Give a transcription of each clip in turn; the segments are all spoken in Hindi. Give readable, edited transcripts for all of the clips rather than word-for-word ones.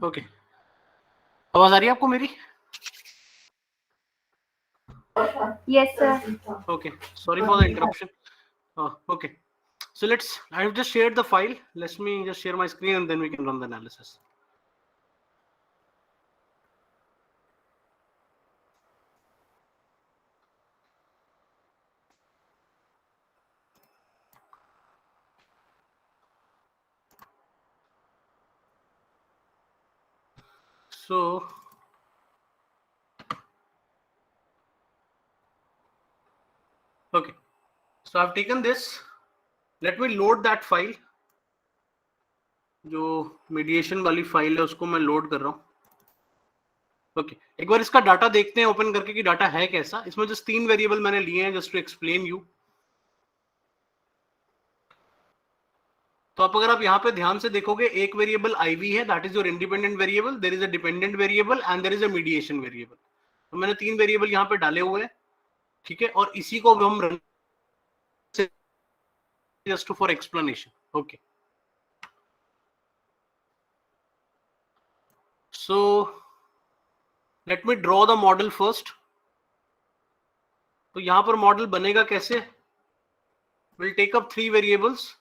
ओके, आवाज आ रही है आपको मेरी? Yes, sir. Okay, sorry for the interruption. Okay, so I have just shared the file. Let me just share my screen and then we can run the analysis. So okay, so I've taken this. Let me load that file. जो मीडिएशन वाली फाइल है उसको मैं लोड कर रहा हूँ. ओके, एक बार इसका डाटा देखते हैं ओपन करके कि डाटा है कैसा. इसमें जस्ट 3 वेरिएबल मैंने लिए हैं जस्ट टू एक्सप्लेन यू. तो अगर आप यहाँ पे ध्यान से देखोगे, एक वेरिएबल IV है, that is your independent variable. There is a dependent variable and there is a mediation variable. तो मैंने 3 वेरिएबल यहाँ पे डाले हुए हैं, ठीक है. और इसी को हम run just for explanation. Okay, so let me draw the model first. तो यहां पर मॉडल बनेगा कैसे? Will take up 3 variables.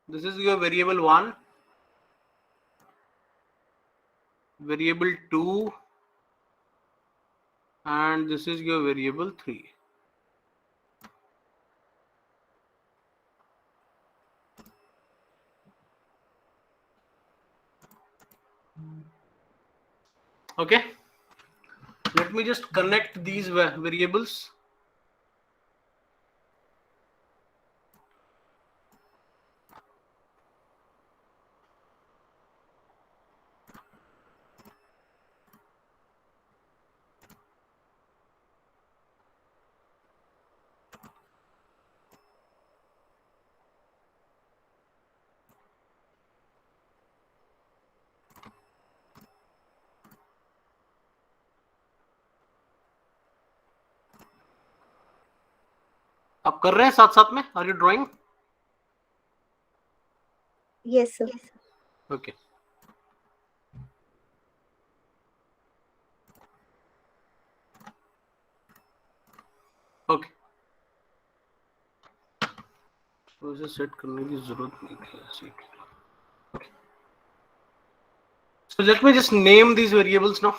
This is your variable 1, variable 2 and this is your variable 3. Okay, let me just connect these variables. आप कर रहे हैं साथ साथ में? Are you drawing? Yes, sir. Okay, okay, तो इसे सेट करने की जरूरत नहीं है. Okay, so let me just name these variables now.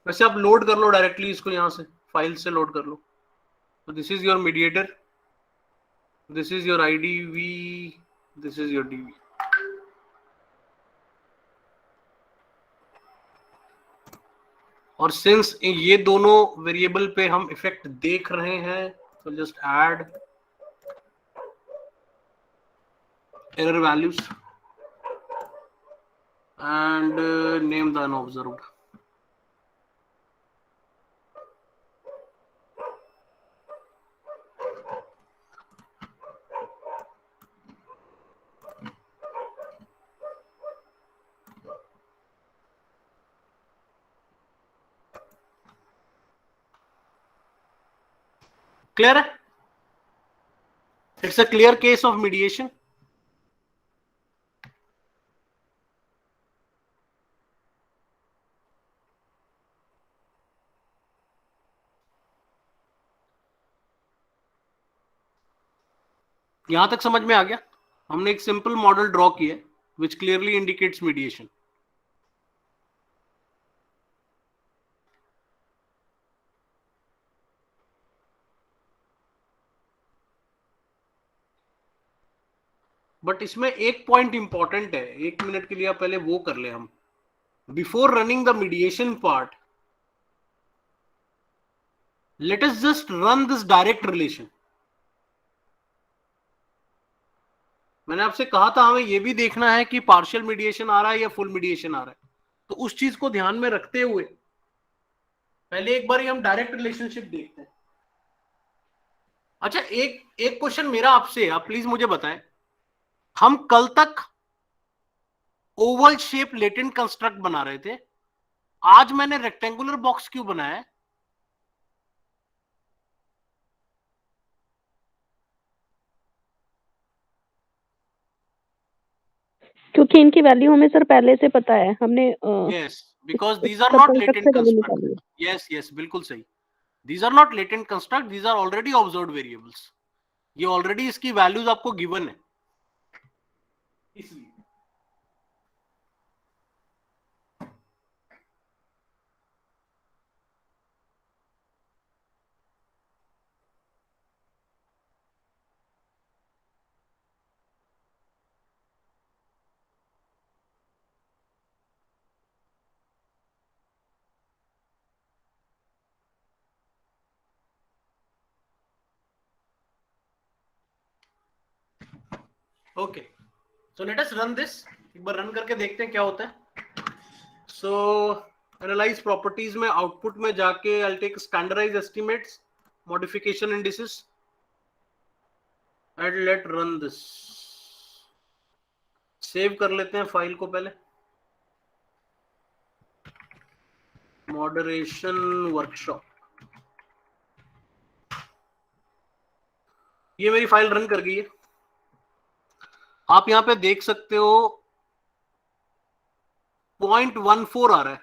वैसे आप लोड कर लो डायरेक्टली इसको, यहां से फाइल से लोड कर लो. तो this is your mediator, this is your IDV, this is your DV. और सिंस ये दोनों वेरिएबल पे हम इफेक्ट देख रहे हैं, तो just add error values and name the unobserved. Clear है? It's a clear case of mediation. यहां तक समझ में आ गया? हमने एक सिंपल मॉडल ड्रॉ किया which clearly indicates mediation. But इसमें एक पॉइंट इंपॉर्टेंट है, 1 मिनट के लिए आप पहले वो कर ले. हम before running the mediation part, let us just run this direct relation. मैंने आपसे कहा था हमें ये भी देखना है कि पार्शियल मीडिएशन आ रहा है या फुल मीडिएशन आ रहा है. तो उस चीज को ध्यान में रखते हुए पहले एक बार हम डायरेक्ट रिलेशनशिप देखते हैं. अच्छा, एक क्वेश्चन मेरा आपसे, आप प्लीज मुझे बताएं. हम कल तक ओवल शेप लेटेंट कंस्ट्रक्ट बना रहे थे, आज मैंने रेक्टेंगुलर बॉक्स क्यों बनाया है? क्योंकि इनकी वैल्यू हमें सर पहले से पता है, हमने yes, because these are not latent construct. Yes yes, बिल्कुल सही. These are not latent construct, these are already observed variables. ये ऑलरेडी इसकी वैल्यूज आपको गिवन है, इसलिए. Okay, so let us run this. एक बार रन करके देखते हैं क्या होता है. सो एनालाइज प्रॉपर्टीज में आउटपुट में जाके I take standardised estimates, modification indices, and let run this. Save कर लेते हैं फाइल को पहले. मॉडरेशन वर्कशॉप, ये मेरी फाइल रन कर गई है. आप यहां पे देख सकते हो 0.14 आ रहा है.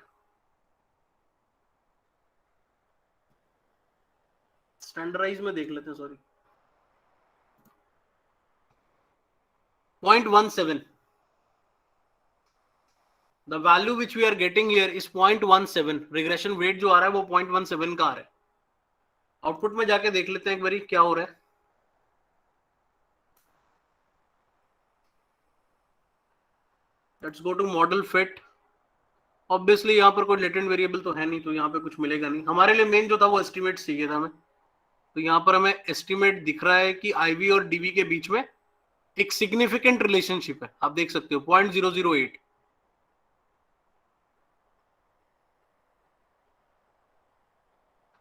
स्टैंडर्डाइज में देख लेते हैं, sorry 0.17. The value which we are getting here is 0.17. Regression weight जो आ रहा है वो 0.17 का आ रहा है. आउटपुट में जाके देख लेते हैं एक बारी क्या हो रहा है. Let's go to model fit. Obviously यहाँ पर कोई लेटेंट वेरिएबल तो है नहीं, तो यहाँ पे कुछ मिलेगा नहीं. हमारे लिए मेन जो था वो एस्टिमेट चाहिए था हमें. तो यहाँ पर हमें एस्टिमेट दिख रहा है कि आईवी और डीवी के बीच में एक सिग्निफिकेंट रिलेशनशिप है. आप देख सकते हो 0.008.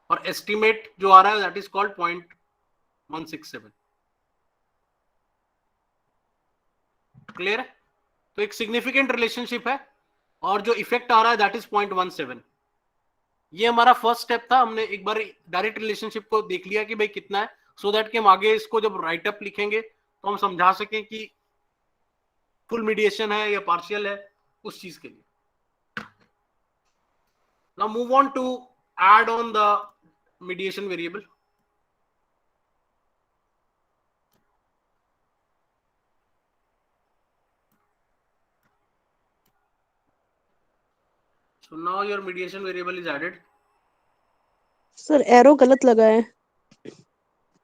और एस्टिमेट जो आ रहा है दैट इज कॉल्ड 0.167. क्लियर है? तो एक सिग्निफिकेंट रिलेशनशिप है, और जो इफेक्ट आ रहा है दैट इज 0.17. ये हमारा फर्स्ट स्टेप था. हमने एक बार डायरेक्ट रिलेशनशिप को देख लिया कि भाई कितना है, सो दैट कि हम आगे इसको जब राइट अप लिखेंगे तो हम समझा सकें कि फुल मीडिएशन है या पार्शियल है, उस चीज के लिए. Now move on to add on the mediation variable. So now your mediation variable is added. Sir arrow गलत लगा है.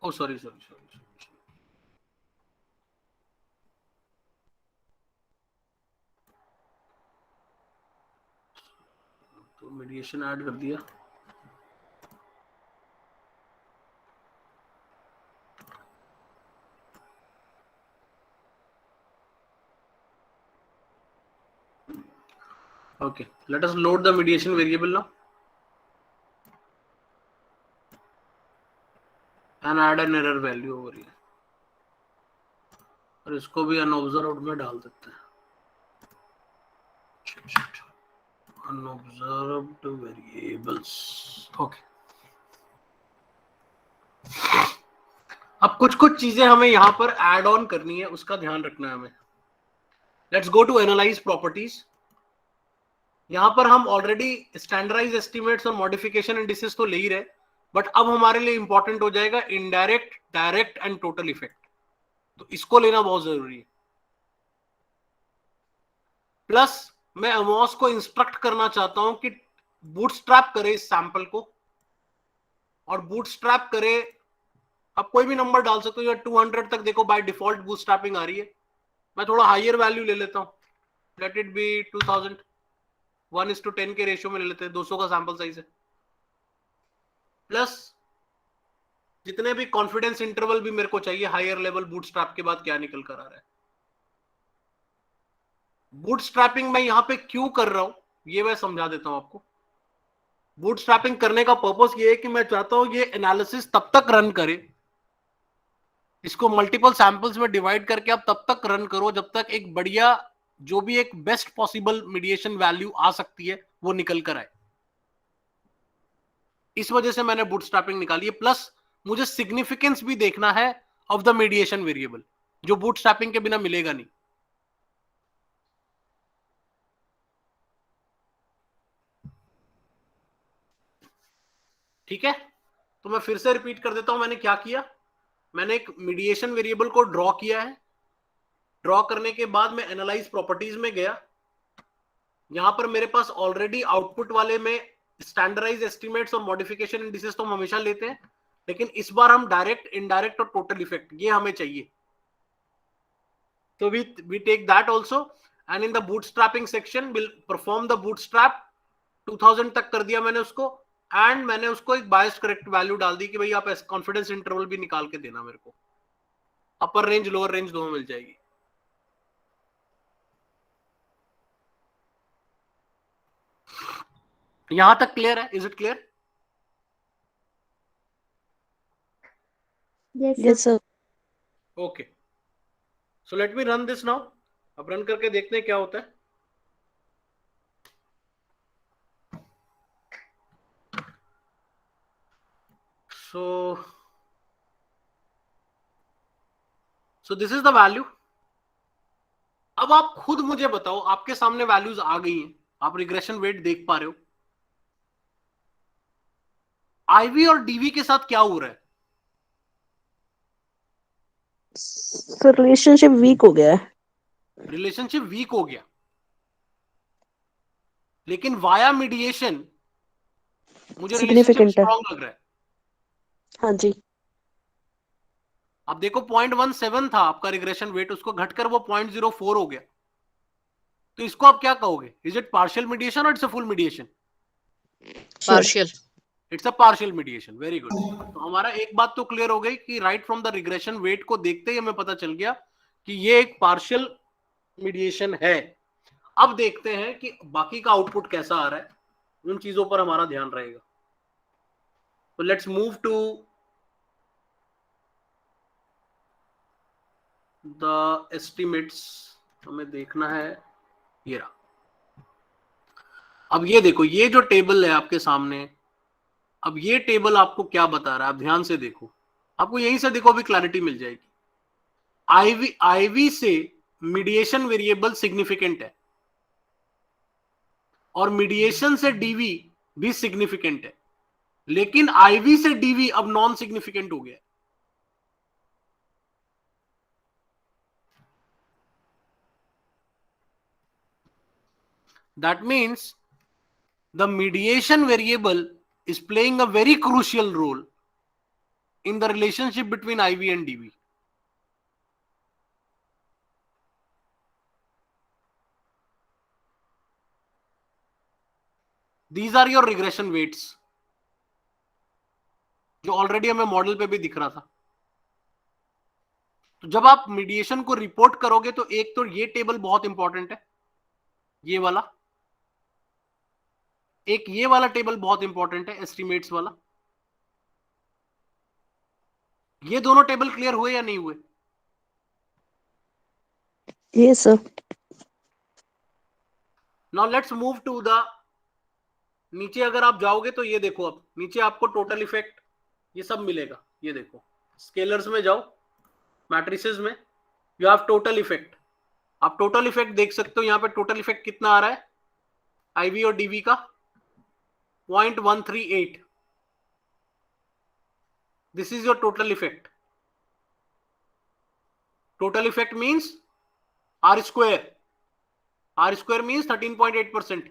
Oh sorry. तो mediation ऐड कर दिया. Okay, let us load the mediation variable now and add an error value over here. और इसको भी unobserved में डाल देते हैं. Unobserved variables. Okay. अब कुछ चीजें हमें यहां पर ऐड ऑन करनी है, उसका ध्यान रखना है हमें. Let's go to analyse properties. यहां पर हम ऑलरेडी स्टैंडर्डाइज एस्टिमेट्स और मॉडिफिकेशन इंडिसेस तो ले ही रहे, बट अब हमारे लिए इंपॉर्टेंट हो जाएगा indirect, direct and total effect. तो इसको लेना बहुत जरूरी है. प्लस मैं अमोस को इंस्ट्रक्ट करना चाहता हूं कि बूटस्ट्रैप करे इस सैंपल को, और बूटस्ट्रैप करे, आप कोई भी नंबर डाल सकते हो. या 200 तक देखो बाय डिफॉल्ट बूटस्ट्रैपिंग आ रही है. मैं थोड़ा हायर वैल्यू ले लेता हूं. Let it be 2000. 1:10 के रेशियो में ले लेते हैं. 200 का सैंपल साइज है. प्लस जितने भी कॉन्फिडेंस इंटरवल भी मेरे को चाहिए हायर लेवल बूटस्ट्रैप के बाद क्या निकल कर आ रहा है. बूटस्ट्रैपिंग मैं यहां पे क्यों कर रहा हूं ये मैं समझा देता हूं आपको. बूटस्ट्रैपिंग करने का पर्पस ये है कि मैं चाहता हूं ये एनालिसिस तब तक रन करे, इसको मल्टीपल सैंपल्स में डिवाइड करके आप तब तक रन करो जब तक एक बढ़िया, जो भी एक बेस्ट पॉसिबल मीडिएशन वैल्यू आ सकती है वो निकल कर आए. इस वजह से मैंने बूटस्ट्रैपिंग निकाली है. प्लस मुझे सिग्निफिकेंस भी देखना है ऑफ द मीडिएशन वेरिएबल, जो बूटस्ट्रैपिंग के बिना मिलेगा नहीं. ठीक है, तो मैं फिर से रिपीट कर देता हूं मैंने क्या किया। मैंने एक मीडिएशन वेरिएबल को ड्रॉ किया है। ड्रॉ करने के बाद मैं एनालाइज प्रॉपर्टीज में गया। यहां पर मेरे पास ऑलरेडी आउटपुट वाले में स्टैंडर्डाइज एस्टिमेट्स और मॉडिफिकेशन इंडिसेस तो हम हमेशा लेते हैं, लेकिन इस बार हम डायरेक्ट, इनडायरेक्ट और टोटल इफेक्ट ये हमें चाहिए। तो we take that also, and in the bootstrapping section we'll perform the bootstrap। 2000 तक कर दिया मैंने उसको, एंड मैंने उसको एक बायस्ड करेक्ट वैल्यू डाल दी कि भाई आप कॉन्फिडेंस इंटरवल भी निकाल के देना मेरे को। अपर रेंज लोअर रेंज दोनों मिल जाएगी। यहां तक क्लियर है? Is it clear? Yes, yes sir. Sir. Okay, so let me run this now. अब रन करके देखते हैं क्या होता है। So this is the value. अब आप खुद मुझे बताओ, आपके सामने वैल्यूज आ गई हैं, आप रिग्रेशन वेट देख पा रहे हो। आईवी और डीवी के साथ क्या हो रहा है? सर रिलेशनशिप वीक हो गया है। रिलेशनशिप वीक हो गया, लेकिन वाया मीडिएशन मुझे रिलेशनशिप सिग्निफिकेंट है। स्ट्रांग लग रहा है। हाँ जी। अब देखो 0.17 था आपका रिग्रेशन वेट, उसको घटकर वो 0.04 हो गया। तो इसको आप क्या कहोगे? इज इट पार्शियल मीडिएशन और it's a full mediation? Partial. It's a partial mediation. Very good. तो हमारा एक बात तो क्लियर हो गई कि right from the regression weight को देखते ही हमें पता चल गया कि ये एक पार्शियल मीडिएशन है। अब देखते हैं कि बाकी का आउटपुट कैसा आ रहा है, उन चीजों पर हमारा ध्यान रहेगा। तो let's move to the estimates. हमें देखना है ये रहा। अब ये देखो, ये जो टेबल है आपके सामने, अब ये टेबल आपको क्या बता रहा है? आप ध्यान से देखो, आपको यहीं से देखो अभी क्लैरिटी मिल जाएगी। आईवी से मीडिएशन वेरिएबल सिग्निफिकेंट है, और मीडिएशन से डीवी भी सिग्निफिकेंट है, लेकिन आईवी से डीवी अब नॉन सिग्निफिकेंट हो गया। That means the mediation variable is playing a very crucial role in the relationship between IV and DV. These are your regression weights, जो ऑलरेडी हमें मॉडल पे भी दिख रहा था। तो जब आप मीडिएशन को रिपोर्ट करोगे तो एक तो ये टेबल बहुत इंपॉर्टेंट है, ये वाला। एक ये वाला टेबल बहुत इंपॉर्टेंट है, एस्टिमेट्स वाला। ये दोनों टेबल क्लियर हुए या नहीं हुए? Yes sir. Now let's move to the नीचे। अगर आप जाओगे तो ये देखो, अब नीचे आपको टोटल इफेक्ट ये सब मिलेगा। ये देखो, स्केलर्स में जाओ, मैट्रिसेस में, यू हैव टोटल इफेक्ट। आप टोटल इफेक्ट देख सकते हो। यहां पे टोटल इफेक्ट कितना आ रहा है आईवी और डीवी का? 0.138। This is your total effect. Total effect means R square. R square means 13.8%।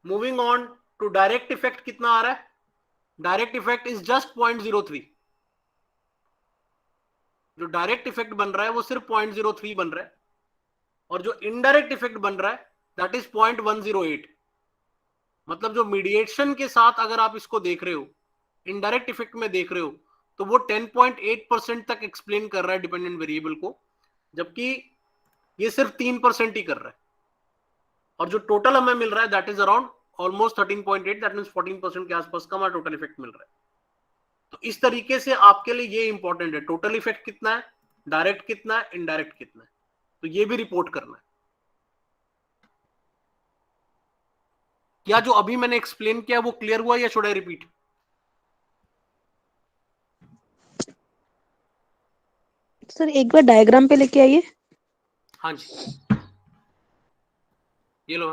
Moving on to direct effect, कितना आ रहा है? Direct effect is just 0.03। जो डायरेक्ट इफेक्ट बन रहा है वो सिर्फ 0.03 बन रहा है, और जो इनडायरेक्ट इफेक्ट बन रहा है दैट इज 0.108। मतलब जो मीडिएशन के साथ अगर आप इसको देख रहे हो, इनडायरेक्ट इफेक्ट में देख रहे हो, तो वो 10.8% तक एक्सप्लेन कर रहा है डिपेंडेंट वेरिएबल को, जबकि ये सिर्फ 3% ही कर रहा है। और जो टोटल हमें मिल रहा है that is around almost 13.8, that means 14% के आसपास का हमारा टोटल इफेक्ट मिल रहा है। तो इस तरीके से आपके लिए ये इंपॉर्टेंट है, टोटल इफेक्ट कितना है, डायरेक्ट कितना है, इनडायरेक्ट कितना है, तो ये भी रिपोर्ट करना है। क्या जो अभी मैंने एक्सप्लेन किया वो क्लियर हुआ या शुड आई रिपीट? सर एक बार डायग्राम पे लेके आइए। हाँ जी, ये लो।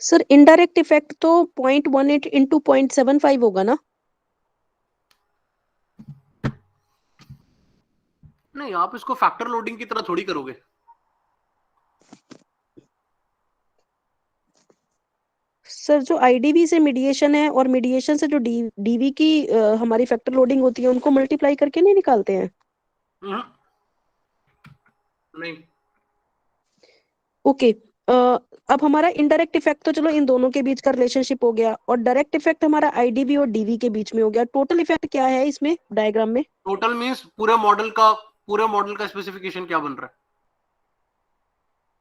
सर इनडायरेक्ट इफेक्ट तो 0.18 इंटू 0.75 होगा ना? नहीं, आप इसको फैक्टर लोडिंग की तरह थोड़ी करोगे। सर जो आईडीवी से मीडिएशन है और मीडिएशन से जो डीवी की हमारी फैक्टर लोडिंग होती है उनको मल्टीप्लाई करके नहीं निकालते हैं? हम्म, नहीं। ओके। अब हमारा इनडायरेक्ट इफेक्ट तो चलो इन दोनों के बीच का रिलेशनशिप हो गया, और डायरेक्ट इफेक्ट हमारा आईडीवी और डीवी के बीच में हो गया। टोटल इफेक्ट क्या है इसमें डायग्राम में? टोटल मींस पूरे मॉडल का स्पेसिफिकेशन क्या बन रहा है,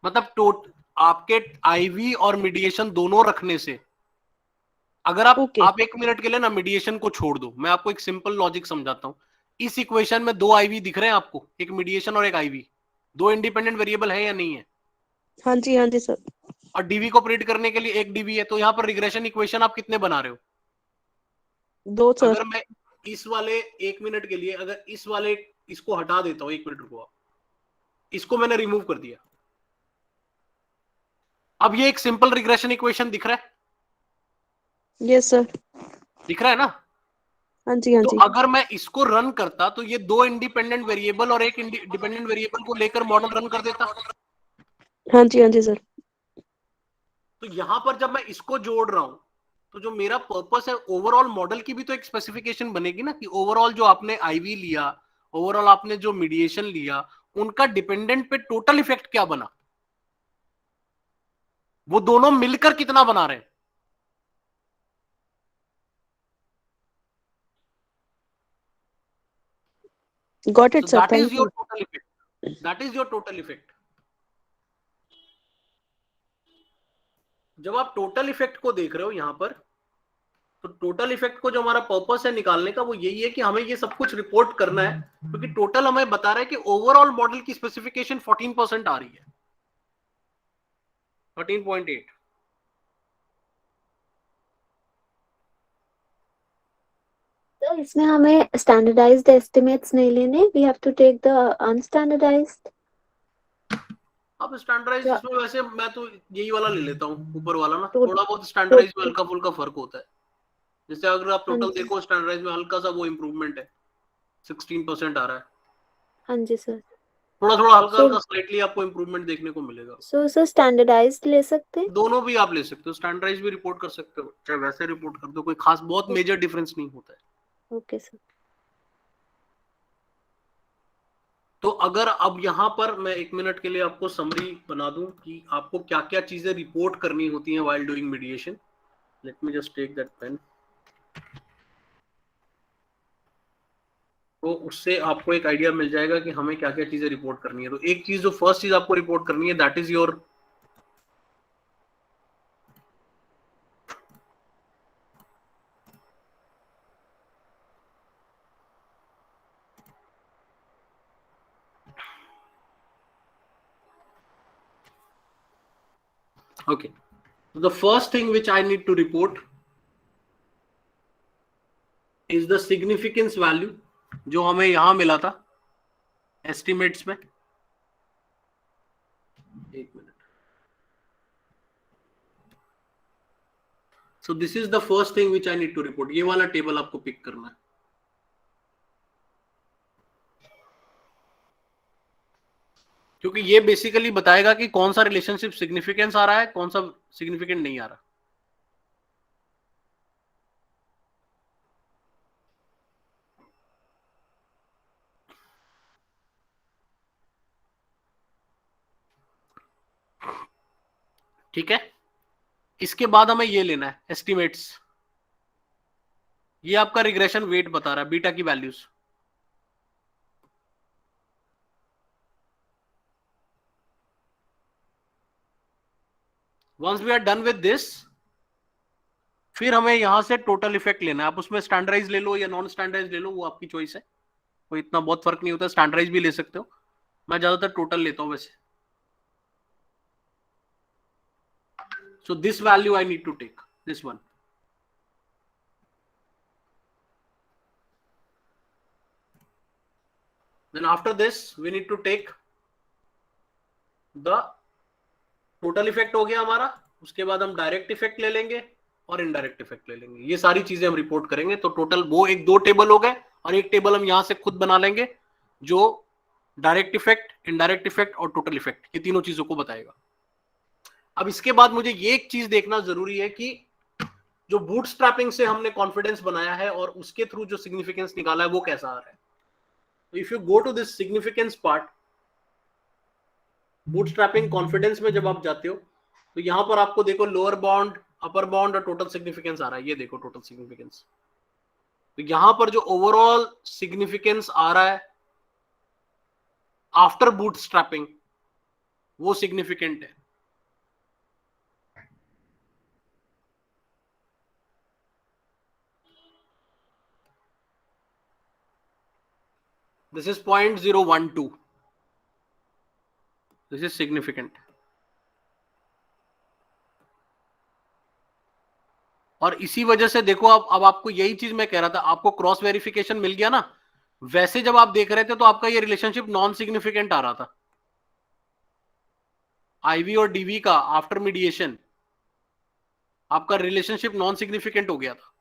मतलब आपके आईवी और मीडिएशन दोनों रखने से, अगर ओके। आप 1 मिनट के लिए ना मीडिएशन को छोड़ दो, मैं आपको एक सिंपल लॉजिक समझाता हूं। इस इक्वेशन में 2 आईवी दिख रहे हैं आपको, एक मीडिएशन और एक आईवी, 2 इंडिपेंडेंट वेरिएबल है या नहीं है? हाँ जी सर। और डीवी को प्रिडिक्ट करने के लिए एक डीवी है, तो यहाँ पर रिग्रेशन इक्वेशन आप कितने बना रहे हो? 2 सर। अगर मैं इस वाले 1 मिनट के लिए अगर इस वाले इसको हटा देता हूं, 1 मिनट रुको आप, इसको मैंने रिमूव कर दिया, अब ये एक सिंपल रिग्रेशन इक्वेशन दिख रहा है? Yes sir. दिख रहा है ना? हाँ तो जी। अगर मैं इसको रन करता तो ये 2 इंडिपेंडेंट वेरिएबल और एक डिपेंडेंट वेरिएबल को लेकर मॉडल रन कर देता। हाँ जी सर। तो यहां पर जब मैं इसको जोड़ रहा हूं, तो जो मेरा पर्पस है ओवरऑल मॉडल की भी तो एक स्पेसिफिकेशन बनेगी ना, कि ओवरऑल जो आपने आईवी लिया, ओवरऑल आपने जो मीडिएशन लिया, उनका डिपेंडेंट पे टोटल इफेक्ट क्या बना, वो दोनों मिलकर कितना बना रहे हैं। Got it So sir, that is thank your you. total effect. That is your total effect. जब आप टोटल इफेक्ट को देख रहे हो यहां पर, तो टोटल इफेक्ट को जो हमारा पर्पस है निकालने का वो यही है कि हमें ये सब कुछ रिपोर्ट करना है, क्योंकि टोटल हमें बता रहा है कि ओवरऑल मॉडल की स्पेसिफिकेशन 14% आ रही है, 13.8। तो इसमें हमें स्टैंडर्डाइज्ड एस्टिमेट्स नहीं लेने, we have to take the unstandardised. अब स्टैंडर्डाइज इसमें वैसे मैं तो यही वाला ले लेता हूँ, ऊपर वाला ना, थोड़ा बहुत स्टैंडर्डाइज में टोटल। हल्का फुल्का फर्क होता है। जैसे अगर आप हाँ टोटल जी। देखो, स्टैंडर्डाइज में हल्का सा वो इंप्रूवमेंट है, 16% आ रहा है। हाँ जी सर। थोड़ा थोड़ा हल्का सो हल्का स्लाइटली आपको इंप्रूवमेंट देखने को मिलेगा। सर स्टैंडर्डाइज्ड ले सकते हैं? दोनों भी आप ले सकते हो, स्टैंडर्डाइज भी रिपोर्ट कर सकते हो, चाहे वैसे रिपोर्ट कर दो, कोई खास बहुत मेजर डिफरेंस नहीं होता है। Okay sir. तो अगर अब यहाँ पर मैं 1 मिनट के लिए आपको समरी बना दूं कि आपको क्या क्या चीजें रिपोर्ट करनी होती हैं while doing mediation. Let me just take that pen. तो उससे आपको एक आइडिया मिल जाएगा कि हमें क्या क्या चीजें रिपोर्ट करनी है। तो एक चीज, जो फर्स्ट चीज आपको रिपोर्ट करनी है, that is your okay. So the first thing which I need to report is the significance value, जो हमें यहां मिला था एस्टिमेट्स में। एक minute. So this is the first thing which I need to report. ये वाला टेबल आपको पिक करना है। क्योंकि ये बेसिकली बताएगा कि कौन सा रिलेशनशिप सिग्निफिकेंस आ रहा है, कौन सा सिग्निफिकेंट नहीं आ रहा। ठीक है, इसके बाद हमें ये लेना है एस्टिमेट्स। ये आपका रिग्रेशन वेट बता रहा है, बीटा की values. Once we are done with this, फिर हमें यहां से टोटल इफेक्ट लेना है। आप उसमें स्टैंडर्डाइज ले लो या नॉन स्टैंडर्डाइज ले लो, वो आपकी चॉइस है, कोई इतना बहुत फर्क नहीं होता। स्टैंडर्डाइज भी ले सकते हो, मैं ज्यादातर टोटल लेता हूं वैसे। So this value I need to take, this one. Then after this we need to take the total effect हो गया हमारा, उसके बाद हम डायरेक्ट इफेक्ट ले लेंगे और इनडायरेक्ट इफेक्ट ले लेंगे। ये सारी चीजें हम रिपोर्ट करेंगे। तो टोटल वो एक 2 टेबल हो गए और एक टेबल हम यहां से खुद बना लेंगे जो डायरेक्ट इफेक्ट, इनडायरेक्ट इफेक्ट और टोटल इफेक्ट, ये तीनों चीजों को बताएगा। अब इसके बाद मुझे ये एक चीज देखना जरूरी है कि जो बूटस्ट्रैपिंग से हमने कॉन्फिडेंस बनाया है और उसके थ्रू जो सिग्निफिकेंस निकाला है वो कैसा आ रहा है। तो if you go to this significance part, bootstrapping confidence में जब आप जाते हो तो यहां पर आपको देखो लोअर बाउंड, अपर बाउंड और टोटल सिग्निफिकेंस आ रहा है। ये देखो टोटल सिग्निफिकेंस। तो यहां पर जो ओवरऑल सिग्निफिकेंस आ रहा है आफ्टर बूटस्ट्रैपिंग वो सिग्निफिकेंट है। This is 0.012. This is significant. और इसी वजह से देखो अब आपको यही चीज मैं कह रहा था, आपको क्रॉस वेरिफिकेशन मिल गया ना। वैसे जब आप देख रहे थे तो आपका ये रिलेशनशिप नॉन सिग्निफिकेंट आ रहा था, आईवी और डीवी का आफ्टर मीडिएशन आपका रिलेशनशिप नॉन सिग्निफिकेंट हो गया था।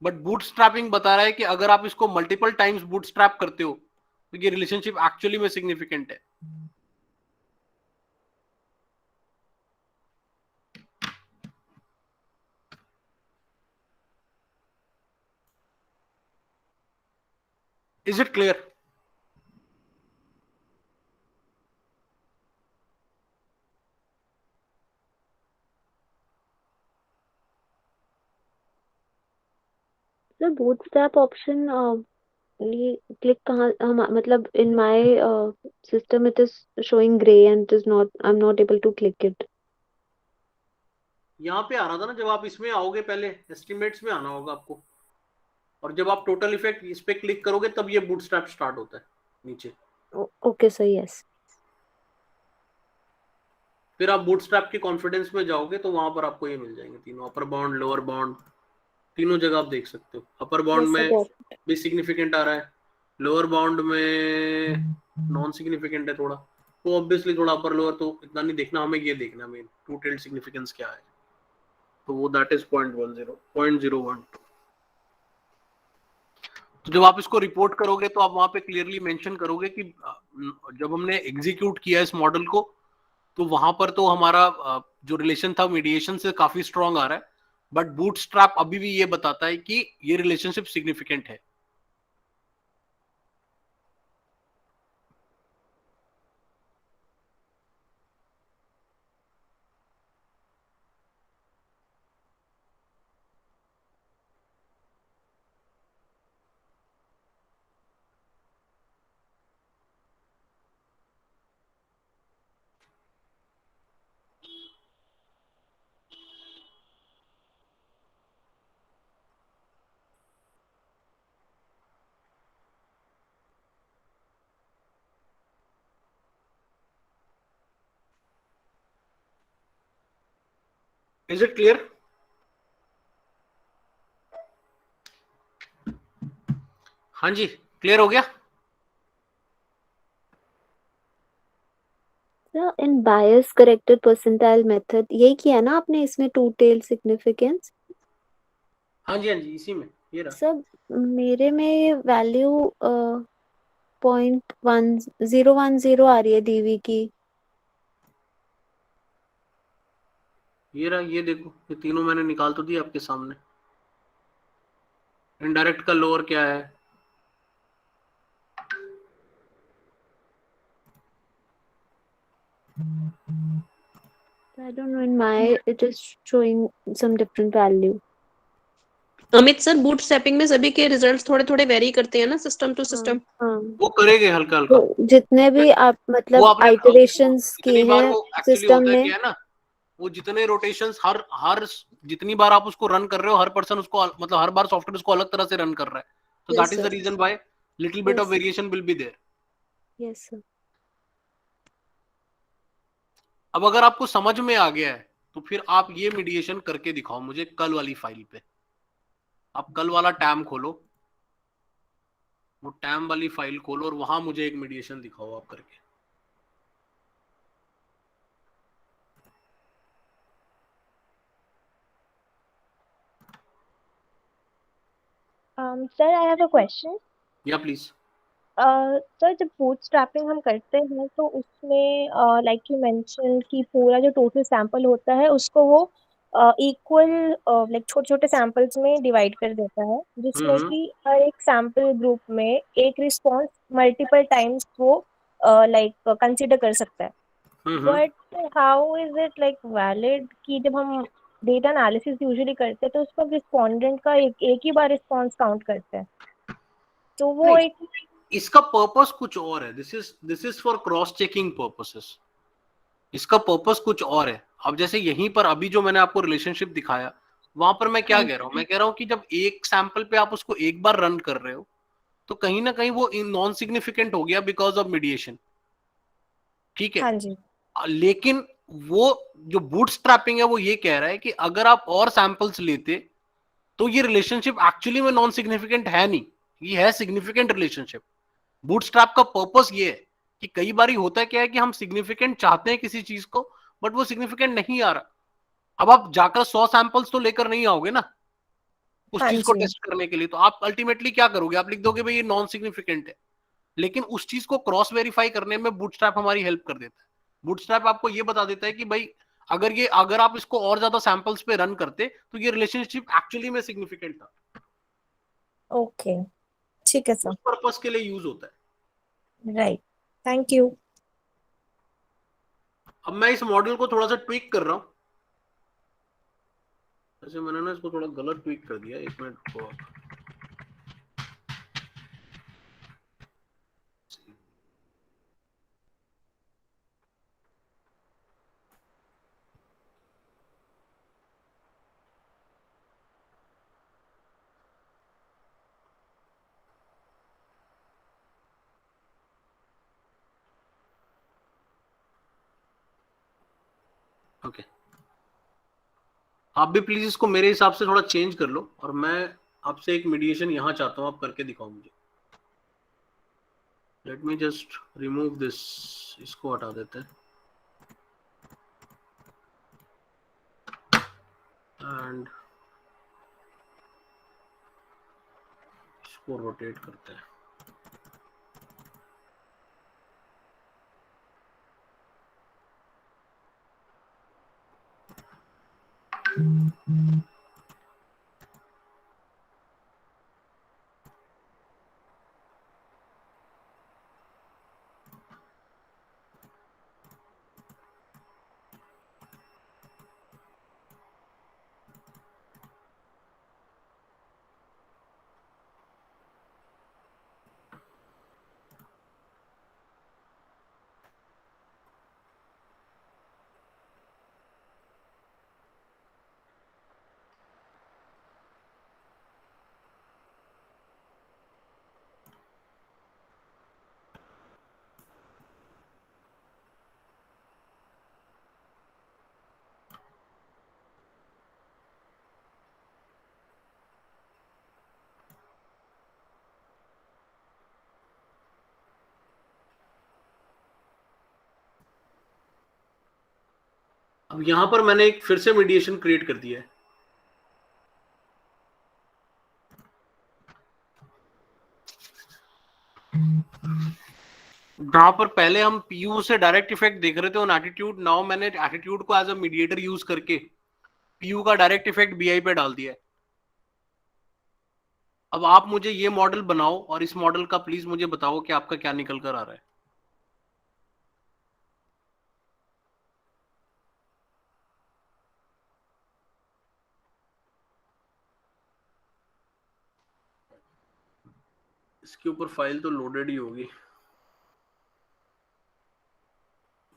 बट बूटस्ट्रैपिंग बता रहा है कि अगर आप इसको मल्टीपल टाइम्स बूटस्ट्रैप करते हो तो ये रिलेशनशिप एक्चुअली में सिग्निफिकेंट है। Is it clear? Sir bootstrap option ये क्लिक कहाँ मतलब in my system it is showing grey and it is not, I am not able to click it. यहां पे आ रहा था ना, जब आप इसमें आओगे पहले एस्टिमेट्स में आना होगा आपको, और जब आप टोटल इफेक्ट इस पे क्लिक करोगे तब ये बूटस्ट्रैप स्टार्ट होता है नीचे। Okay sir, yes. फिर आप बूटस्ट्रैप के कॉन्फिडेंस में जाओगे तो वहां पर आपको ये मिल जाएंगे तीनों, अपर बाउंड, लोअर बाउंड, तीनों जगह आप देख सकते हो। अपर बाउंड यस में सर। भी सिग्निफिकेंट आ रहा है, लोअर बाउंड में नॉन सिग्निफिकेंट है थोड़ा। तो ऑब्वियसली थोड़ा अपर लोअर तो इतना नहीं देखना, हमें ये देखना मेन टू टेल्ड सिग्निफिकेंस क्या है। तो वो दैट इज 0.10 तो जब आप इसको रिपोर्ट करोगे तो आप वहां पे क्लियरली मेंशन करोगे कि जब हमने एग्जीक्यूट किया इस मॉडल को तो वहां पर तो हमारा जो रिलेशन था मीडिएशन से काफी स्ट्रांग आ रहा है, बट बूटस्ट्रैप अभी भी ये बताता है कि ये रिलेशनशिप सिग्निफिकेंट है। Is it clear? हाँ जी, क्लियर हो गया। सर इन बायस करेक्टेड परसेंटाइल मेथड यही किया ना आपने इसमें, टू टेल सिग्निफिकेंस? हाँ जी, हाँ जी, इसी में ये रहा। सर मेरे में वैल्यू 0.1010 आ रही है डीवी की। ये रहा, ये देखो, ये तीनों मैंने निकाल तो दिए आपके सामने। इनडायरेक्ट का लोअर क्या है? I don't know, in my it is showing some different value. Amit sir, bootstrapping में सभी के रिजल्ट्स थोड़े थोड़े वेरी करते हैं ना सिस्टम टू सिस्टम। हाँ वो करेंगे हल्का हल्का। तो जितने भी आप वो मतलब आपने आइटरेशंस इतनी किए बार हैं वो एक्चुअली सिस्टम होता ने, क्या है ना, वो जितने रोटेशंस हर हर जितनी बार आप उसको रन कर रहे हो, हर पर्सन उसको मतलब हर बार सॉफ्टवेयर उसको अलग तरह से रन कर रहा है। तो that yes is the sir. Reason why little bit of Yes. Variation will be there. Yes sir. अब अगर आपको समझ में आ गया है तो फिर आप ये मीडिएशन करके दिखाओ मुझे कल वाली फाइल पे। आप कल वाला टैम खोलो, वो टैम वाली फाइल खोलो और वहां मुझे एक मीडिएशन दिखाओ आप करके। Sir, I have a question. या प्लीज। सर जब बूटस्ट्रैपिंग हम करते हैं तो उसमें लाइक यू मेंशन कि पूरा जो टोटल सैंपल होता है उसको वो इक्वल लाइक छोटे छोटे सैंपल्स में डिवाइड कर देता है, जिसमें हम्म कि हर एक सैंपल ग्रुप में एक रिस्पॉन्स मल्टीपल टाइम्स वो लाइक कंसिडर कर सकता है। Hmm but how is it like valid कि जब हम डेटा एनालिसिस यूजुअली करते हैं तो उस पर रिस्पोंडेंट का एक ही बार रिस्पॉन्स काउंट करते हैं, तो वो नहीं, एक इसका पर्पस कुछ और है। This is for cross checking purposes. इसका पर्पस कुछ और है। अब जैसे यहीं पर अभी जो मैंने आपको रिलेशनशिप दिखाया, वहां पर मैं क्या कह रहा हूं, मैं कह रहा हूं कि जब एक सैंपल पे आप उसको एक बार रन कर रहे हो तो कहीं ना कहीं वो नॉन सिग्निफिकेंट हो गया बिकॉज ऑफ मीडिएशन, ठीक है। हाँ जी। लेकिन वो जो बूटस्ट्रैपिंग है वो ये कह रहा है कि अगर आप और सैंपल्स लेते तो ये रिलेशनशिप एक्चुअली में नॉन सिग्निफिकेंट है नहीं, ये है सिग्निफिकेंट रिलेशनशिप। बूटस्ट्रैप का पर्पस ये है कि कई बार होता क्या है कि हम सिग्निफिकेंट चाहते हैं किसी चीज को, बट वो सिग्निफिकेंट नहीं आ रहा। अब आप जाकर 100 सैंपल्स तो लेकर नहीं आओगे ना उस हाँ चीज को जी। टेस्ट करने के लिए, तो आप अल्टीमेटली क्या करोगे, आप लिख दोगे भाई ये नॉन सिग्निफिकेंट है। लेकिन उस चीज को क्रॉस वेरीफाई करने में बूटस्ट्रैप हमारी हेल्प कर देता है। बूटस्ट्रैप आपको ये बता देता है कि भाई अगर आप इसको और ज्यादा सैंपल्स पे रन करते तो ये रिलेशनशिप एक्चुअली में सिग्निफिकेंट था। ओके, ठीक है उस सर। पर्पस के लिए यूज होता है। Right, thank you. अब मैं इस मॉडल को थोड़ा सा ट्विक कर रहा हूं। वैसे मैंने ना इसको थोड़ा गलत ट्वीट कर दिया, एक मिनट को। ओके, आप भी प्लीज इसको मेरे हिसाब से थोड़ा चेंज कर लो, और मैं आपसे एक मीडिएशन यहां चाहता हूं, आप करके दिखाओ मुझे। Late me just remove this, इसको हटा देते हैं एंड इसको रोटेट करते हैं। अब यहां पर मैंने एक फिर से मीडिएशन क्रिएट कर दिया है। जहां पर पहले हम पीयू से डायरेक्ट इफेक्ट देख रहे थे ऑन एटीट्यूड, नाउ मैंने एटीट्यूड को एज अ मीडिएटर यूज करके पीयू का डायरेक्ट इफेक्ट बीआई पे डाल दिया है। अब आप मुझे ये मॉडल बनाओ और इस मॉडल का प्लीज मुझे बताओ कि आपका क्या निकल कर आ रहा है। इसके ऊपर फाइल तो लोडेड ही होगी।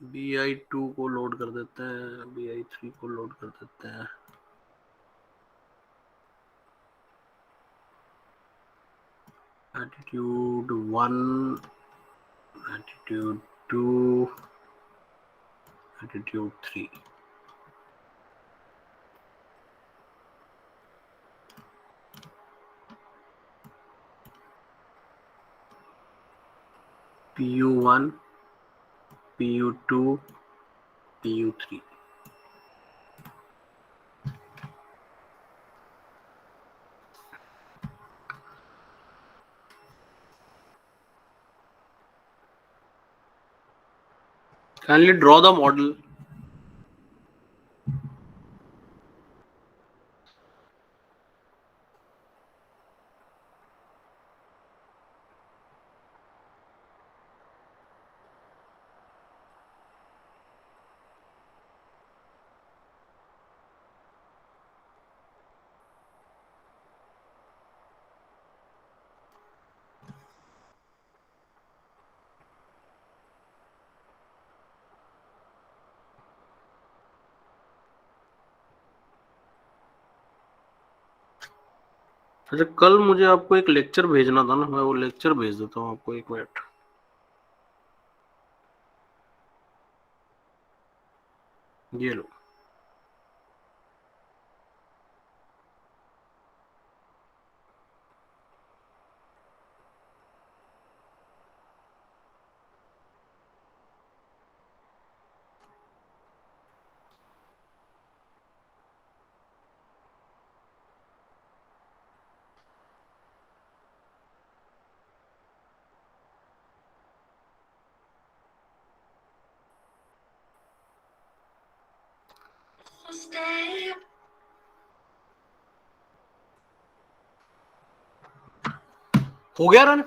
BI2 को लोड कर देते हैं, BI3 को लोड कर देते हैं। Attitude 1, attitude 2, attitude 3। PU1, PU2, PU3। Kindly draw the model. अच्छा, कल मुझे आपको एक लेक्चर भेजना था ना, मैं वो लेक्चर भेज देता हूँ आपको, एक मिनट। ये लो। हो गया रन?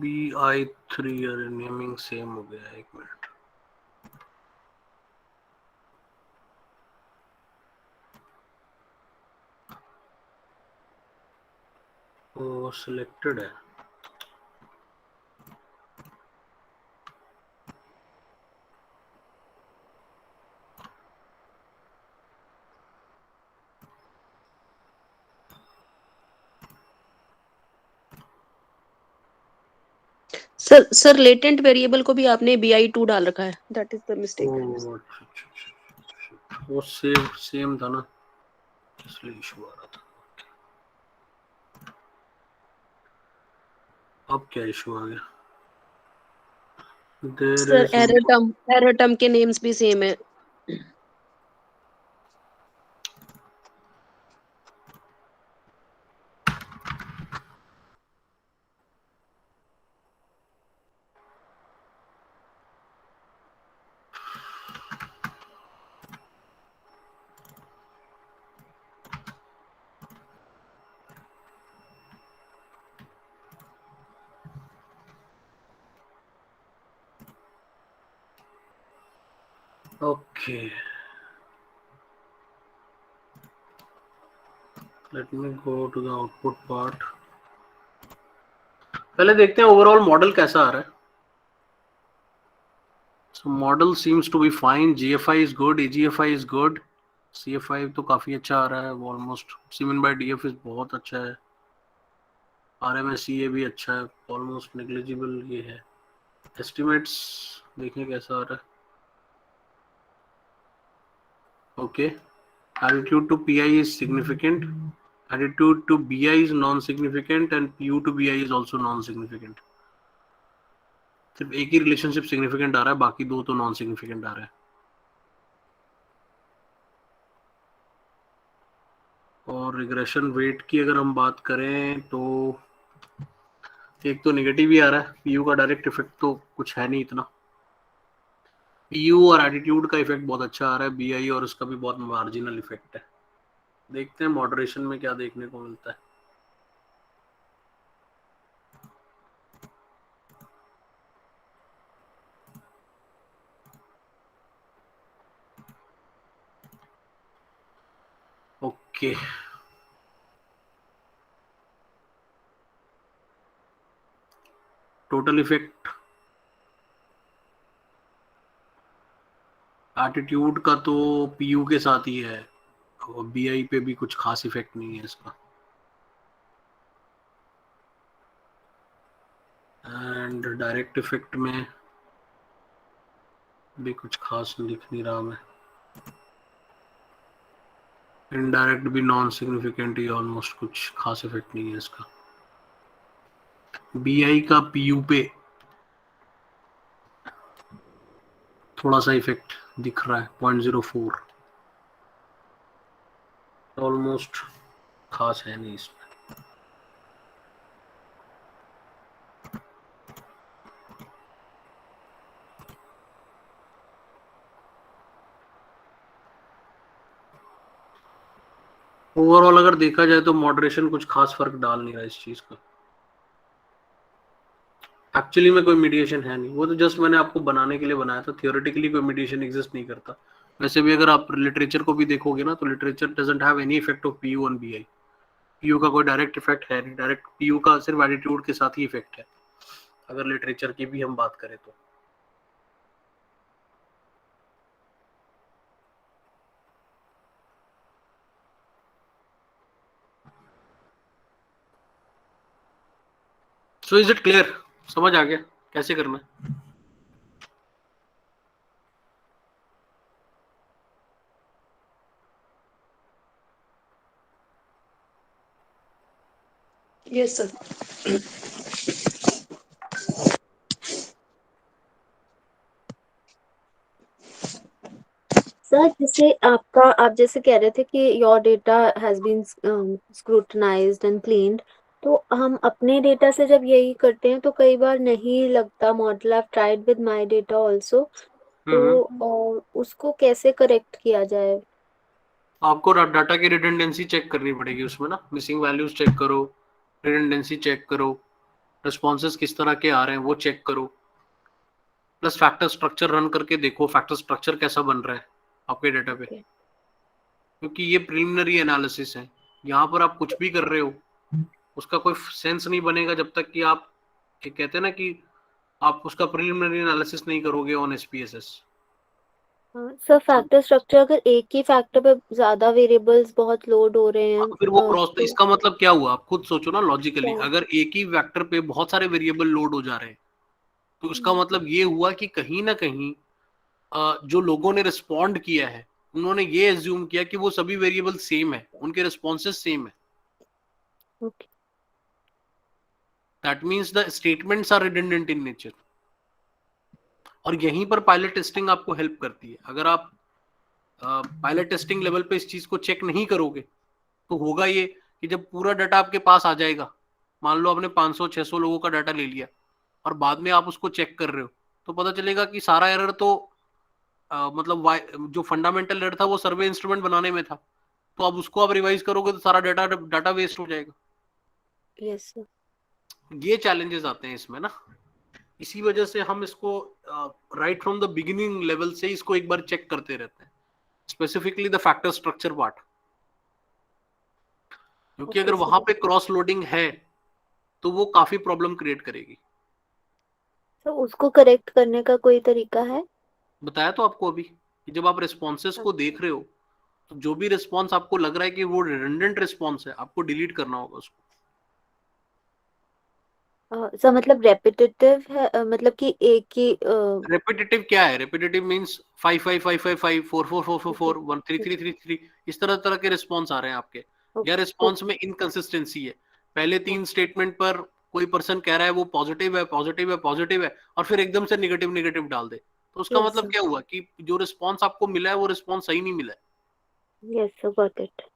BI3 अरे नेमिंग सेम हो गया है, एक मिनट। वो सिलेक्टेड है। सर लेटेंट वेरिएबल को भी आपने BI2 डाल रखा है, दैट इज द मिस्टेक। अच्छा, वो सेम था ना, इसलिए इशू आ रहा था। अब क्या इशू आ गया? सर एरर टर्म के नेम्स भी सेम है। Okay, let me go to the output part. पहले देखते हैं ओवरऑल मॉडल कैसा आ रहा है। So model seems to be fine. GFI is good, AGFI is good, CFI तो काफी अच्छा आ रहा है, almost CMIN by DF is बहुत अच्छा है, RMSEA भी अच्छा है, ऑलमोस्ट नेग्लिजिबल ये है। एस्टिमेट्स देखें कैसा आ रहा है। Okay, attitude to PI is significant, attitude to BI is non-significant and PU to BI is also non-significant. सिर्फ एक ही रिलेशनशिप सिग्निफिकेंट आ रहा है, बाकी दो तो नॉन सिग्निफिकेंट आ रहा है। और रिग्रेशन वेट की अगर हम बात करें तो एक तो नेगेटिव ही आ रहा है, पीयू का डायरेक्ट इफेक्ट तो कुछ है नहीं इतना। पीयू और एटीट्यूड का इफेक्ट बहुत अच्छा आ रहा है, बीआई और उसका भी बहुत मार्जिनल इफेक्ट है। देखते हैं मॉडरेशन में क्या देखने को मिलता है। ओके, टोटल इफेक्ट एटीट्यूड का तो पीयू के साथ ही है, और बीआई पे भी कुछ खास इफेक्ट नहीं है इसका। एंड डायरेक्ट इफेक्ट में भी कुछ खास दिख नहीं रहा मैं। इनडायरेक्ट भी नॉन सिग्निफिकेंट ही, ऑलमोस्ट कुछ खास इफेक्ट नहीं है इसका। बीआई का पीयू पे थोड़ा सा इफेक्ट दिख रहा है, 0.04, ऑलमोस्ट खास है नहीं इसमें। ओवरऑल अगर देखा जाए तो मॉडरेशन कुछ खास फर्क डाल नहीं रहा इस चीज का। एक्चुअली में कोई मीडिएशन है नहीं, वो तो जस्ट मैंने आपको बनाने के लिए बनाया था। थियोरेटिकली कोई मीडिएशन एग्जिस्ट नहीं करता। वैसे भी अगर आप लिटरेचर को भी देखोगे ना, तो literature doesn't have any effect of PU on BI. PU का कोई डायरेक्ट इफेक्ट है नहीं, डायरेक्ट पीयू का सिर्फ एटीट्यूड के साथ ही इफेक्ट है, अगर लिटरेचर की भी हम बात करें तो। So is it clear? समझ आ गया कैसे करना है? Yes sir. सर जैसे आप जैसे कह रहे थे कि your data has been scrutinised and cleaned, तो हम अपने डेटा से जब यही करते हैं तो कई बार नहीं लगता model. I tried with my data also, तो उसको कैसे करेक्ट किया जाए? आपको डाटा की रिडंडेंसी चेक करनी पड़ेगी उसमें ना, मिसिंग वैल्यूज चेक करो, रिडंडेंसी चेक करो, रिस्पॉन्सेज किस तरह के आ रहे हैं वो चेक करो, प्लस फैक्टर स्ट्रक्चर रन करके देखो फैक्टर स्ट्रक्चर कैसा बन रहा है आपके डेटा पे। Okay. क्योंकि ये प्रिलिमिनरी एनालिसिस है, यहाँ पर आप कुछ भी कर रहे हो उसका कोई सेंस नहीं बनेगा जब तक कि आप कहते हैं ना कि आप उसका प्रिलिमिनरी एनालिसिस नहीं करोगे on SPSS. Sir factor structure, अगर एक ही फैक्टर पे ज्यादा वेरिएबल्स बहुत लोड हो रहे हैं फिर वो क्रॉस, तो इसका मतलब क्या हुआ? आप खुद सोचो ना लॉजिकली, क्या? अगर एक ही वेक्टर पे बहुत सारे वेरिएबल लोड हो जा रहे हैं तो उसका मतलब ये हुआ कि कहीं ना कहीं जो लोगों ने रिस्पॉन्ड किया है उन्होंने ये एज्यूम किया कि वो सभी वेरिएबल सेम है, उनके रिस्पॉन्सेज सेम है। Okay. That means the statements are redundant in nature. और यहीं पर पायलट टेस्टिंग आपको हेल्प करती है। अगर आप पायलट टेस्टिंग लेवल पे इस चीज को चेक नहीं करोगे तो होगा ये कि जब पूरा डाटा आपके पास आ जाएगा, मान लो आपने 500-600 लोगों का डाटा ले लिया और बाद में आप उसको चेक कर रहे हो, तो पता चलेगा कि सारा एरर तो मतलब जो फंडामेंटल एरर था वो सर्वे इंस्ट्रूमेंट बनाने में था, तो अब उसको आप रिवाइज करोगे तो सारा डाटा वेस्ट हो जाएगा। Yes sir. ये चैलेंजेस आते हैं इसमें ना, इसी वजह से हम इसको right from the beginning level से इसको एक बार चेक करते रहते हैं, specifically the factor structure part. क्योंकि अगर वहां पे क्रॉस लोडिंग है तो वो काफी प्रॉब्लम क्रिएट करेगी। तो उसको करेक्ट करने का कोई तरीका है? बताया तो आपको अभी कि जब आप रिस्पॉन्सेस को देख रहे हो तो जो भी रिस्पॉन्स आपको लग रहा है कि वो रिडंडेंट रिस्पॉन्स है, आपको डिलीट करना होगा उसको। सर मतलब रेपिटेटिव है, मतलब कि एक ही रेपिटेटिव क्या है? रेपिटेटिव मींस 55555 444444 13333, इस तरह के रिस्पॉन्स आ रहे हैं आपके, या रिस्पॉन्स में इनकंसिस्टेंसी है। पहले 3 स्टेटमेंट पर कोई पर्सन कह रहा है वो पॉजिटिव है पॉजिटिव है पॉजिटिव है और फिर एकदम से नेगेटिव नेगेटिव डाल दे, तो उसका Yes, मतलब sir. क्या हुआ कि जो रिस्पॉन्स आपको मिला है वो रिस्पॉन्स सही नहीं मिला है। Yes, sir, got it.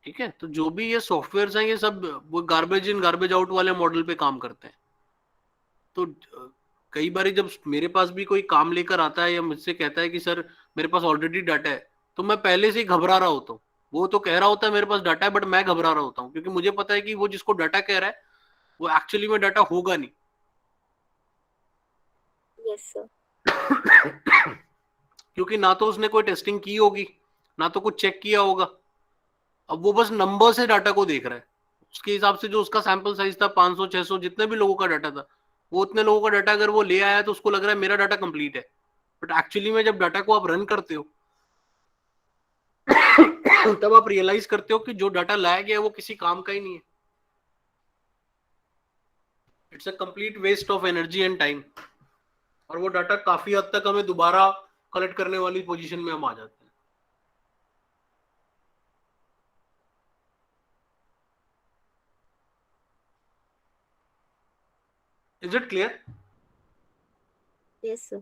ठीक है, तो जो भी ये सॉफ्टवेयर हैं ये सब वो गार्बेज इन गार्बेज आउट वाले मॉडल पे काम करते हैं। तो कई बार जब मेरे पास भी कोई काम लेकर आता है या मुझसे कहता है कि सर मेरे पास ऑलरेडी डाटा है, तो मैं पहले से ही घबरा रहा होता हूँ। वो तो कह रहा होता है मेरे पास डाटा है, बट मैं घबरा रहा होता हूँ क्योंकि मुझे पता है कि वो जिसको डाटा कह रहा है वो एक्चुअली में डाटा होगा नहीं। Yes, sir. क्योंकि ना तो उसने कोई टेस्टिंग की होगी, ना तो कुछ चेक किया होगा। अब वो बस नंबर से डाटा को देख रहा है, उसके हिसाब से जो उसका सैंपल साइज था 500-600 जितने भी लोगों का डाटा था, वो उतने लोगों का डाटा अगर वो ले आया तो उसको लग रहा है मेरा डाटा कंप्लीट है। बट एक्चुअली में जब डाटा को आप रन करते हो तब आप रियलाइज करते हो कि जो डाटा लाया गया है वो किसी काम का ही नहीं है। It's a complete waste of energy and time. और वो डाटा काफी हद तक हमें दोबारा कलेक्ट करने वाली पोजीशन में हम आ जाते हैं। Is it clear? Yes sir.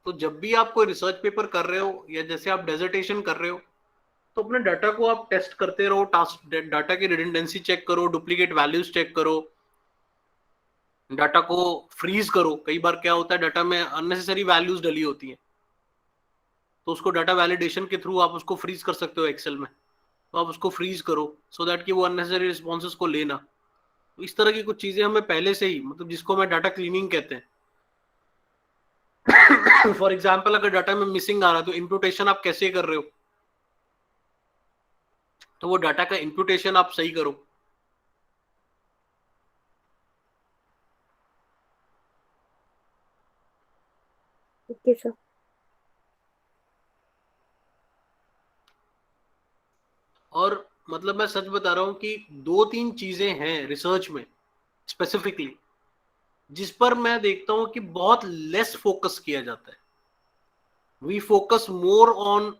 तो जब भी आप कोई रिसर्च पेपर कर रहे हो या जैसे आप डेजर्टेशन कर रहे हो, तो अपने डाटा को आप टेस्ट करते रहो, टास्क डाटा की रिडंडेंसी चेक करो, डुप्लीकेट वैल्यूज चेक करो, डाटा को फ्रीज करो। कई बार क्या होता है, डाटा में अननेसेसरी वैल्यूज डली होती हैं, तो उसको डाटा वैलिडेशन के थ्रू आप उसको फ्रीज कर सकते हो एक्सेल में। तो आप उसको फ्रीज करो सो दैट कि वो अननेसेसरी रिस्पॉन्सेज को लेना। तो इस तरह की कुछ चीजें हमें पहले से ही, मतलब जिसको मैं डाटा क्लीनिंग कहते हैं। फॉर एग्जाम्पल, अगर डाटा में मिसिंग आ रहा है तो इम्प्यूटेशन आप कैसे कर रहे हो, तो वो डाटा का इम्प्यूटेशन आप सही करो। Okay sir. और मतलब मैं सच बता रहा हूं कि 2-3 चीजें हैं रिसर्च में स्पेसिफिकली जिस पर मैं देखता हूं कि बहुत लेस फोकस किया जाता है। We focus more on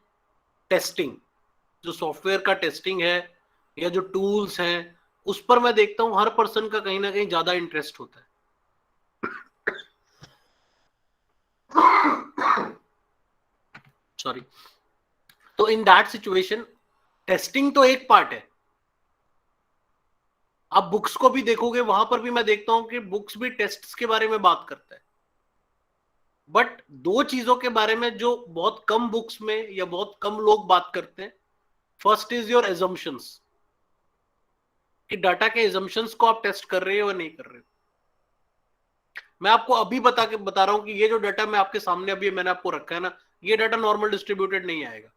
testing, जो सॉफ्टवेयर का टेस्टिंग है या जो टूल्स हैं, उस पर मैं देखता हूं हर पर्सन का कहीं ना कहीं ज्यादा इंटरेस्ट होता है। सॉरी। तो इन दैट सिचुएशन टेस्टिंग तो एक पार्ट है। आप बुक्स को भी देखोगे, वहां पर भी मैं देखता हूं कि बुक्स भी टेस्ट्स के बारे में बात करता है। बट 2 चीजों के बारे में जो बहुत कम बुक्स में या बहुत कम लोग बात करते हैं, फर्स्ट इज योर एजम्पशंस, कि डाटा के एजम्पशंस को आप टेस्ट कर रहे हो या नहीं कर रहे हो। मैं आपको अभी बता रहा हूं कि ये जो डाटा मैं आपके सामने अभी मैंने आपको रखा है ना, ये डाटा नॉर्मल डिस्ट्रीब्यूटेड नहीं आएगा।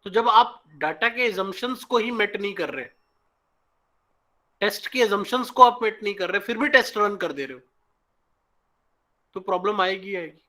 तो जब आप डाटा के एजम्पशंस को ही मेट नहीं कर रहे, टेस्ट के एजम्पशंस को आप मेट नहीं कर रहे, फिर भी टेस्ट रन कर दे रहे हो, तो प्रॉब्लम आएगी आएगी।